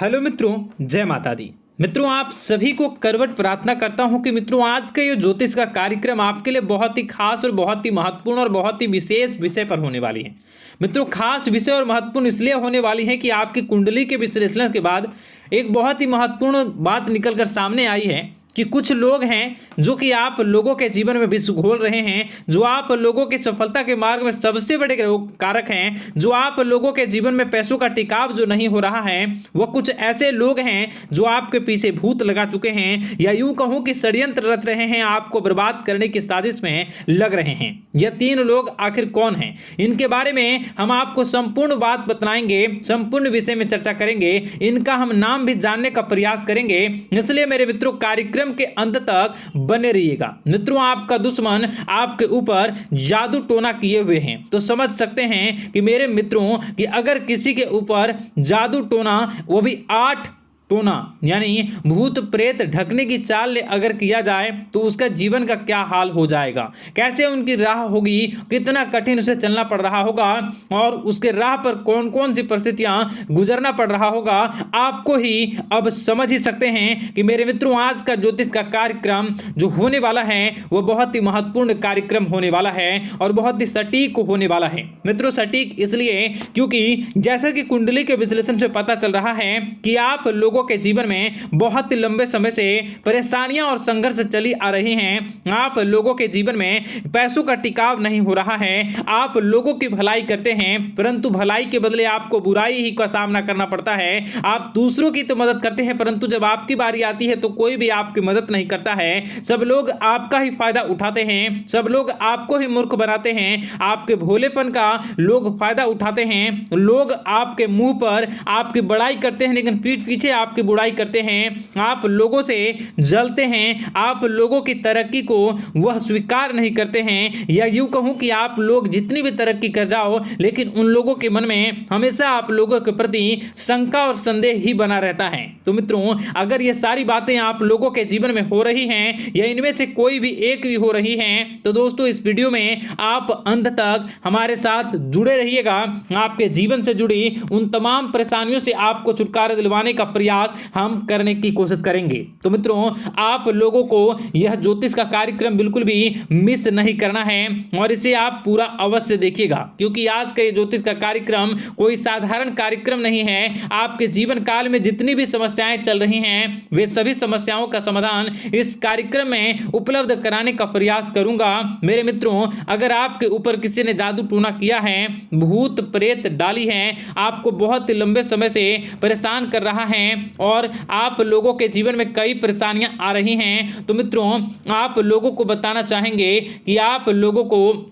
Hello मित्रों, जय माता दी। मित्रों, आप सभी को करवट प्रार्थना करता हूं कि मित्रों आज का ये ज्योतिष का कार्यक्रम आपके लिए बहुत ही खास और बहुत ही महत्वपूर्ण और बहुत ही विशेष विषय पर होने वाली है। मित्रों, खास विषय और महत्वपूर्ण इसलिए होने वाली है कि आपकी कुंडली के विश्लेषण के बाद एक बहुत ही महत्वपूर्ण बात निकलकर सामने आई है कि कुछ लोग हैं जो कि आप लोगों के जीवन में विष घोल रहे हैं, जो आप लोगों की सफलता के मार्ग में सबसे बड़े कारक हैं, जो आप लोगों के जीवन में पैसों का टिकाव जो नहीं हो रहा है, वह कुछ ऐसे लोग हैं जो आपके पीछे भूत लगा चुके हैं या यूं कहूं कि षड्यंत्र रच रहे हैं, आपको बर्बाद करने की साजिश में लग रहे हैं। यह तीन लोग आखिर कौन हैं, इनके बारे में हम आपको संपूर्ण बात बताएंगे, संपूर्ण विषय में चर्चा करेंगे, इनका हम नाम भी जानने का प्रयास करेंगे। इसलिए मेरे मित्रों, कार्यक्रम के अंत तक बने रहिएगा। मित्रों, आपका दुश्मन आपके ऊपर जादू टोना किए हुए हैं, तो समझ सकते हैं कि मेरे मित्रों कि अगर किसी के ऊपर जादू टोना, वो भी 8 टोना यानी भूत प्रेत ढकने की चाल अगर किया जाए तो उसका जीवन का क्या हाल हो जाएगा, कैसे उनकी राह होगी, कितना कठिन उसे चलना पड़ रहा होगा और उसके राह पर कौन कौन सी परिस्थितियां गुजरना पड़ रहा होगा, आपको ही अब समझ ही सकते हैं कि मेरे मित्रों आज का ज्योतिष का कार्यक्रम जो होने वाला है वह बहुत ही महत्वपूर्ण कार्यक्रम होने वाला है और बहुत ही सटीक होने वाला है। मित्रों, सटीक इसलिए क्योंकि जैसा कि कुंडली के विश्लेषण से पता चल रहा है कि आप लोगों के जीवन में बहुत ही लंबे समय से परेशानियां और संघर्ष चली आ रही हैं। आप लोगों के जीवन में पैसों का टिकाव नहीं हो रहा है। आप लोगों की भलाई करते हैं परंतु भलाई के बदले आपको बुराई ही का सामना करना पड़ता है। आप दूसरों की तो मदद करते हैं परंतु जब आपकी बारी आती है तो कोई भी आपकी मदद नहीं करता है। सब लोग आपका ही फायदा उठाते हैं, सब लोग आपको ही मूर्ख बनाते हैं, आपके भोलेपन का लोग फायदा उठाते हैं। लोग आपके मुंह पर आपकी बड़ाई करते हैं लेकिन पीठ पीछे आपकी बुराई करते हैं। आप लोगों से जलते हैं, आप लोगों की तरक्की को वह स्वीकार नहीं करते हैं, या यूं कहूं कि आप लोग जितनी भी तरक्की कर जाओ लेकिन उन लोगों के मन में हमेशा आप लोगों के प्रति शंका और संदेह ही बना रहता है। तो मित्रों, अगर ये सारी बातें आप लोगों के जीवन में हो रही हैं या इनमें से कोई भी एक भी हो रही हैं तो दोस्तों इस वीडियो में आप अंत तक हमारे साथ जुड़े रहिएगा। आपके जीवन से जुड़ी उन तमाम परेशानियों से आपको छुटकारा दिलवाने का प्रयास हम करने की कोशिश करेंगे। तो मित्रों, आप लोगों को यह ज्योतिष का कार्यक्रम बिल्कुल भी मिस नहीं करना है और इसे आप पूरा अवश्य देखिएगा क्योंकि आज का ये ज्योतिष का कार्यक्रम कोई साधारण कार्यक्रम नहीं है। आपके जीवन काल में जितनी भी समस्याएं चल रही हैं वे सभी समस्याओं का समाधान इस कार्यक्रम में उपलब्ध कराने का प्रयास करूंगा। मेरे मित्रों, अगर आपके ऊपर किसी ने जादू टोना किया है, भूत प्रेत डाली है, आपको बहुत ही लंबे समय से परेशान कर रहा है और आप लोगों के जीवन में कई परेशानियां आ रही हैं, तो मित्रों आप लोगों को बताना चाहेंगे कि आप लोगों को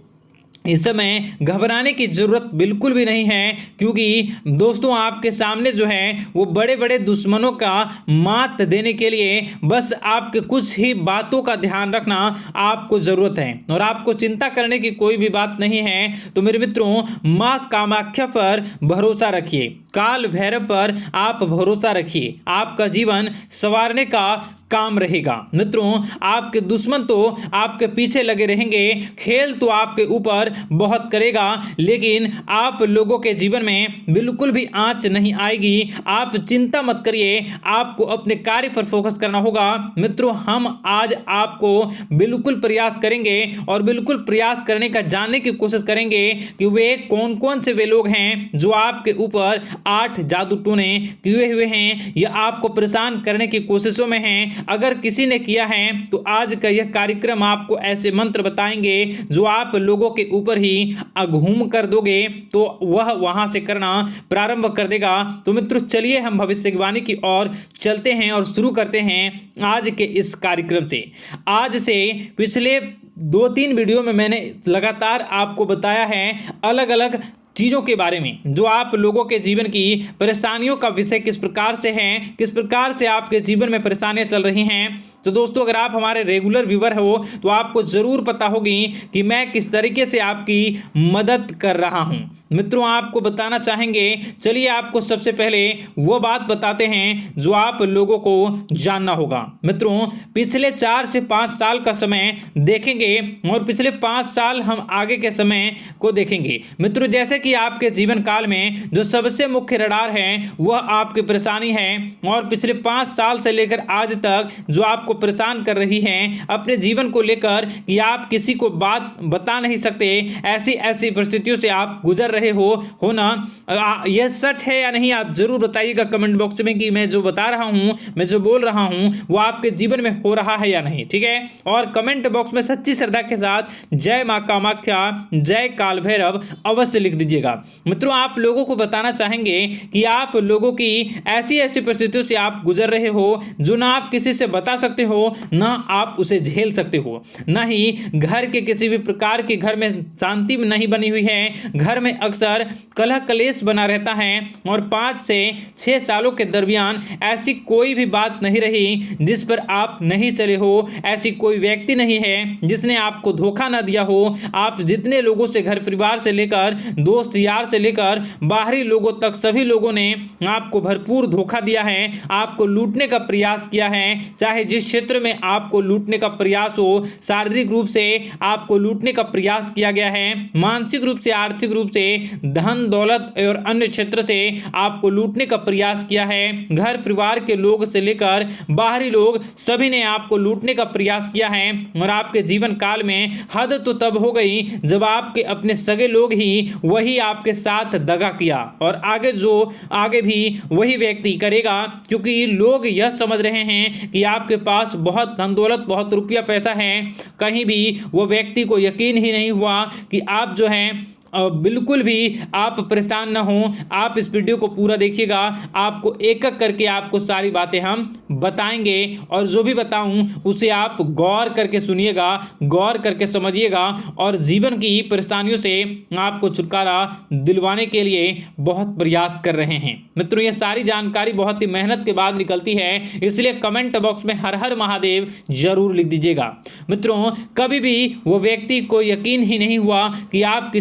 इस समय घबराने की जरूरत बिल्कुल भी नहीं है क्योंकि दोस्तों आपके सामने जो है वो बड़े बड़े दुश्मनों का मात देने के लिए बस आपके कुछ ही बातों का ध्यान रखना आपको जरूरत है और आपको चिंता करने की कोई भी बात नहीं है। तो मेरे मित्रों, मां कामाख्या पर भरोसा रखिए, काल भैरव पर आप भरोसा रखिए, आपका जीवन संवारने का काम रहेगा। मित्रों, आपके दुश्मन तो आपके पीछे लगे रहेंगे, खेल तो आपके ऊपर बहुत करेगा लेकिन आप लोगों के जीवन में बिल्कुल भी आंच नहीं आएगी। आप चिंता मत करिए, आपको अपने कार्य पर फोकस करना होगा। मित्रों, हम आज आपको बिल्कुल प्रयास करेंगे और बिल्कुल प्रयास करने का जानने की कोशिश करेंगे कि वे कौन कौन से वे लोग हैं जो आपके ऊपर 8 जादू टोने किए हुए हैं या आपको परेशान करने की कोशिशों में हैं। अगर किसी ने किया है तो आज का यह कार्यक्रम आपको ऐसे मंत्र बताएंगे जो आप लोगों के ऊपर ही अघूम कर दोगे तो वह वहां से करना प्रारंभ कर देगा। तो मित्रों, चलिए हम भविष्यवाणी की ओर चलते हैं और शुरू करते हैं आज के इस कार्यक्रम से। आज से पिछले 2-3 वीडियो में मैंने लगातार आपको बताया है अलग अलग चीज़ों के बारे में जो आप लोगों के जीवन की परेशानियों का विषय किस प्रकार से है, किस प्रकार से आपके जीवन में परेशानियां चल रही हैं। तो दोस्तों, अगर आप हमारे रेगुलर व्यूवर हो तो आपको ज़रूर पता होगी कि मैं किस तरीके से आपकी मदद कर रहा हूं। मित्रों आपको बताना चाहेंगे। चलिए आपको सबसे पहले वो बात बताते हैं जो आप लोगों को जानना होगा। मित्रों पिछले 4 से 5 साल का समय देखेंगे और पिछले 5 साल हम आगे के समय को देखेंगे। मित्रों जैसे कि आपके जीवन काल में जो सबसे मुख्य रडार है वह आपकी परेशानी है और पिछले 5 साल से लेकर आज तक जो आपको परेशान कर रही है अपने जीवन को लेकर कि आप किसी को बात बता नहीं सकते, ऐसी ऐसी परिस्थितियों से आप गुजर रहे हो ना। यह सच है या नहीं आप जरूर बताइएगा कमेंट बॉक्स में कि मैं जो बता रहा हूं, मैं जो बोल रहा हूं वो आपके जीवन में हो रहा है या नहीं। ठीक है, और कमेंट बॉक्स में सच्ची श्रद्धा के साथ जय मां कामाख्या, जय काल भैरव अवश्य लिख दीजिएगा। मित्रों आप लोगों को बताना चाहेंगे कि आप लोगों की ऐसी ऐसी परिस्थितियों से आप गुजर रहे हो जो ना आप किसी से बता सकते हो ना आप उसे झेल सकते हो, ना ही घर के किसी भी प्रकार के घर में शांति नहीं बनी हुई है। घर में अक्सर कलह कलेश बना रहता है और 5 से 6 सालों के दरमियान ऐसी कोई भी बात नहीं रही जिस पर आप नहीं चले हो, ऐसी कोई व्यक्ति नहीं है जिसने आपको धोखा ना दिया हो। आप जितने लोगों से घर परिवार से लेकर दोस्त यार से लेकर बाहरी लोगों तक सभी लोगों ने आपको भरपूर धोखा दिया है, आपको लूटने का प्रयास किया है। चाहे जिस क्षेत्र में आपको लूटने का प्रयास हो, शारीरिक रूप से आपको लूटने का प्रयास किया गया है, मानसिक रूप से आर्थिक रूप से धन दौलत और अन्य क्षेत्र से आपको लूटने का प्रयास किया है। घर परिवार के लोग से लेकर बाहरी लोग सभी ने आपको लूटने का प्रयास किया है और आपके जीवन काल में हद तो तब हो गई जब आपके अपने सगे लोग ही वही आपके साथ दगा किया और आगे भी वही व्यक्ति करेगा, क्योंकि लोग यह समझ रहे हैं कि आपके पास बहुत धन दौलत बहुत रुपया पैसा है। कहीं भी वो व्यक्ति को यकीन ही नहीं हुआ कि आप जो है बिल्कुल भी आप परेशान ना हो। आप इस वीडियो को पूरा देखिएगा, आपको एक एक करके आपको सारी बातें हम बताएंगे और जो भी बताऊं उसे आप गौर करके सुनिएगा, गौर करके समझिएगा और जीवन की परेशानियों से आपको छुटकारा दिलवाने के लिए बहुत प्रयास कर रहे हैं। मित्रों ये सारी जानकारी बहुत ही मेहनत के बाद निकलती है, इसलिए कमेंट बॉक्स में हर हर महादेव जरूर लिख दीजिएगा। मित्रों कभी भी वो व्यक्ति को यकीन ही नहीं हुआ कि आप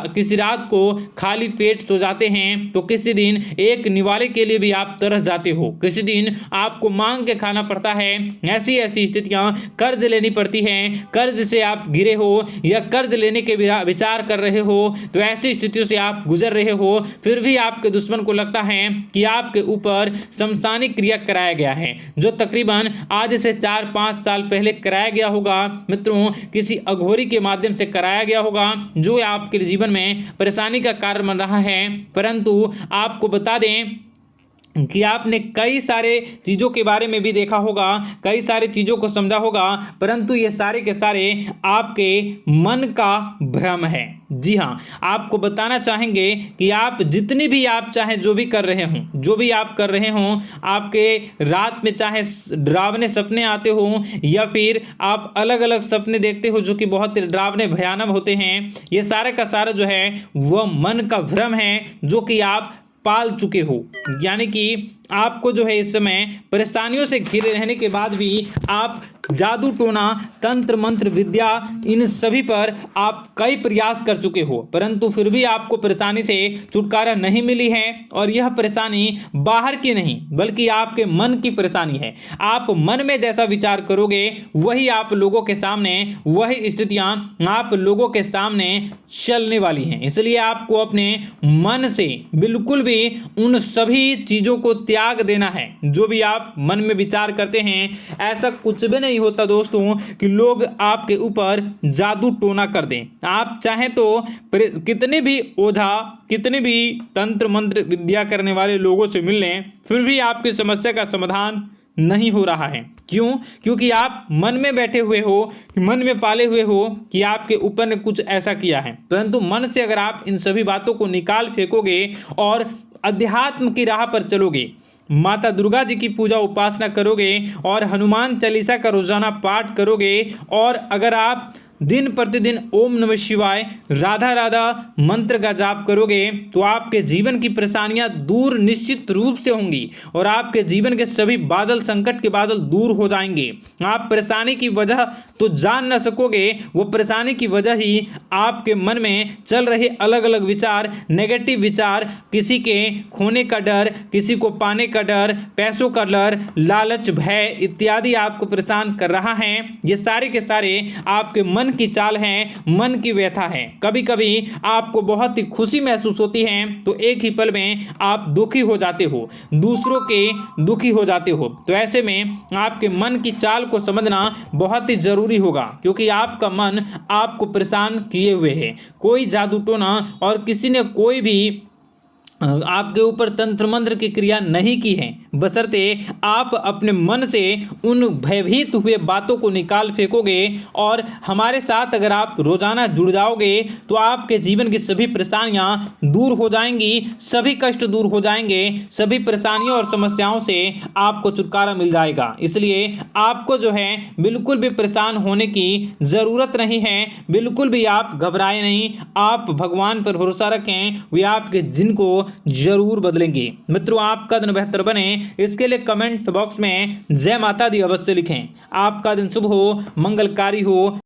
किसी रात को खाली पेट सो जाते हैं तो किसी दिन एक निवाले के लिए भी आप तरस जाते हो, किसी दिन आपको मांग के खाना पड़ता है। ऐसी ऐसी स्थितियां कर्ज लेनी पड़ती हैं, कर्ज से आप घिरे हो या कर्ज लेने के विचार कर रहे हो, तो ऐसी स्थितियों से आप गुजर रहे हो। फिर भी आपके दुश्मन को लगता है कि आपके ऊपर शमशानी क्रिया कराया गया है, जो तकरीबन आज से 4-5 साल पहले कराया गया होगा। मित्रों किसी अघोरी के माध्यम से कराया गया होगा जो आपके जीवन में परेशानी का कारण बन रहा है। परंतु आपको बता दें कि आपने कई सारे चीज़ों के बारे में भी देखा होगा, कई सारी चीज़ों को समझा होगा, परंतु ये सारे के सारे आपके मन का भ्रम है। जी हाँ, आपको बताना चाहेंगे कि आप जितनी भी आप चाहे जो भी कर रहे हों, जो भी आप कर रहे हों, आपके रात में चाहे डरावने सपने आते हों या फिर आप अलग अलग सपने देखते हो जो कि बहुत डरावने भयानक होते हैं, ये सारे का सारा जो है वह मन का भ्रम है जो कि आप पाल चुके हो। यानी कि आपको जो है इस समय परेशानियों से घिरे रहने के बाद भी आप जादू टोना तंत्र मंत्र विद्या इन सभी पर आप कई प्रयास कर चुके हो, परंतु फिर भी आपको परेशानी से छुटकारा नहीं मिली है। और यह परेशानी बाहर की नहीं बल्कि आपके मन की परेशानी है। आप मन में जैसा विचार करोगे वही आप लोगों के सामने, वही स्थितियां आप लोगों के सामने चलने वाली हैं। इसलिए आपको अपने मन से बिल्कुल भी उन सभी चीज़ों को त्याग देना है जो भी आप मन में विचार करते हैं। ऐसा कुछ भी नहीं होता दोस्तों कि लोग आपके ऊपर जादू टोना कर दें। आप चाहें तो कितने भी ओझा, कितने भी तंत्र मंत्र विद्या करने वाले लोगों से मिल लें, फिर भी आपकी समस्या का समाधान नहीं हो रहा है। क्यों? क्योंकि आप मन में बैठे हुए हो, मन में पाले हुए हो कि आपके ऊपर ने कुछ ऐसा किया है। परंतु मन से अगर आप इन सभी बातों को निकाल फेंकोगे और अध्यात्म की राह पर चलोगे, माता दुर्गा जी की पूजा उपासना करोगे और हनुमान चालीसा का रोजाना पाठ करोगे, और अगर आप दिन प्रतिदिन ओम नमः शिवाय राधा राधा मंत्र का जाप करोगे तो आपके जीवन की परेशानियां दूर निश्चित रूप से होंगी और आपके जीवन के सभी बादल, संकट के बादल दूर हो जाएंगे। आप परेशानी की वजह तो जान न सकोगे, वो परेशानी की वजह ही आपके मन में चल रहे अलग अलग विचार, नेगेटिव विचार, किसी के खोने का डर, किसी को पाने का डर, पैसों का डर, लालच, भय इत्यादि आपको परेशान कर रहा है। ये सारे के सारे आपके मन की चाल हैं, मन की व्यथा है। कभी कभी आपको बहुत ही खुशी महसूस होती है तो एक ही पल में आप दुखी हो जाते हो, दूसरों के दुखी हो जाते हो। तो ऐसे में आपके मन की चाल को समझना बहुत ही जरूरी होगा, क्योंकि आपका मन आपको परेशान किए हुए है। कोई जादू टोना और किसी ने कोई भी आपके ऊपर तंत्र मंत्र की क्रिया नहीं की है, बशर्ते आप अपने मन से उन भयभीत हुए बातों को निकाल फेंकोगे और हमारे साथ अगर आप रोजाना जुड़ जाओगे तो आपके जीवन की सभी परेशानियां दूर हो जाएंगी, सभी कष्ट दूर हो जाएंगे, सभी परेशानियों और समस्याओं से आपको छुटकारा मिल जाएगा। इसलिए आपको जो है बिल्कुल भी परेशान होने की ज़रूरत नहीं है, बिल्कुल भी आप घबराए नहीं। आप भगवान पर भरोसा रखें, वे आपके जिनको जरूर बदलेंगे। मित्रों, आपका दिन बेहतर बने इसके लिए कमेंट बॉक्स में जय माता दी अवश्य लिखें। आपका दिन शुभ हो, मंगलकारी हो।